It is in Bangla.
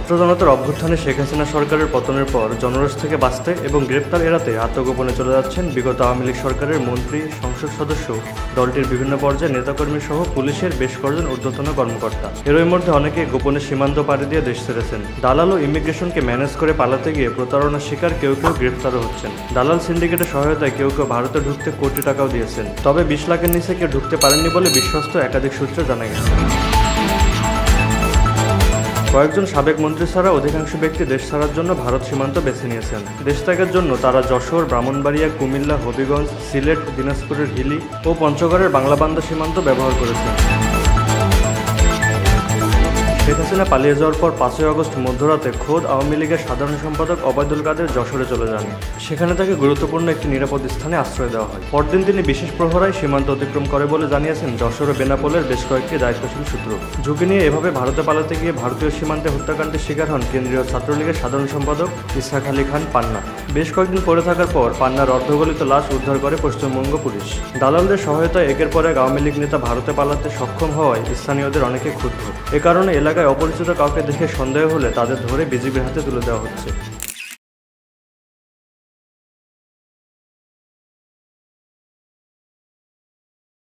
ছাত্র জনতার অভ্যুত্থানে শেখ হাসিনা সরকারের পতনের পর জনরোষ থেকে বাঁচতে এবং গ্রেপ্তার এড়াতে আত্মগোপনে চলে যাচ্ছেন বিগত আওয়ামী লীগ সরকারের মন্ত্রী, সংসদ সদস্য, দলটির বিভিন্ন পর্যায়ে নেতাকর্মী সহ পুলিশের বেশ কয়েকজন ঊর্ধ্বতন কর্মকর্তা। এরই মধ্যে অনেকে গোপনে সীমান্ত পাড়ি দিয়ে দেশ ছেড়েছেন। দালাল ও ইমিগ্রেশনকে ম্যানেজ করে পালাতে গিয়ে প্রতারণার শিকার কেউ কেউ গ্রেপ্তারও হচ্ছেন। দালাল সিন্ডিকেটের সহায়তায় কেউ কেউ ভারতে ঢুকতে কোটি টাকাও দিয়েছেন। তবে 20 লাখের নিচে কেউ ঢুকতে পারেননি বলে বিশ্বস্ত একাধিক সূত্রে জানা গেছে। কয়েকজন সাবেক মন্ত্রী ছাড়া অধিকাংশ ব্যক্তি দেশ ছাড়ার জন্য ভারত সীমান্ত বেছে নিয়েছেন। দেশ ত্যাগের জন্য তারা যশোর, ব্রাহ্মণবাড়িয়া, কুমিল্লা, হবিগঞ্জ, সিলেট, দিনাজপুরের হিলি ও পঞ্চগড়ের বাংলাবান্ধা সীমান্ত ব্যবহার করেছেন। শেখ হাসিনা পালিয়ে যাওয়ার পর 5ই আগস্ট মধ্যরাতে খোদ আওয়ামী লীগের সাধারণ সম্পাদক ওবায়দুল কাদের যশোরে চলে যান। সেখানে তাকে গুরুত্বপূর্ণ একটি নিরাপদ স্থানে আশ্রয় দেওয়া হয়। পরদিন তিনি বিশেষ প্রহরায় সীমান্ত অতিক্রম করে বলে জানিয়েছেন যশোর ও বেনাপোলের বেশ কয়েকটি দায়িত্বশীল সূত্র। ঝুঁকি নিয়ে এভাবে ভারতে পালাতে গিয়ে ভারতীয় সীমান্তে হত্যাকাণ্ডের শিকার হন কেন্দ্রীয় ছাত্রলীগের সাধারণ সম্পাদক ইসহাক আলী খান পান্না। বেশ কয়েকদিন পড়ে থাকার পর পান্নার অর্ধগলিত লাশ উদ্ধার করে পশ্চিমবঙ্গ পুলিশ। দালালদের সহায়তায় একের পর এক আওয়ামী লীগ নেতা ভারতে পালাতে সক্ষম হওয়ায় স্থানীয়দের অনেকে ক্ষুব্ধ। এ কারণে এলাকায় অপরিচিত কাউকে দেখে সন্দেহ হলে তাদের ধরে বিজিবির হাতে তুলে দেওয়া হচ্ছে।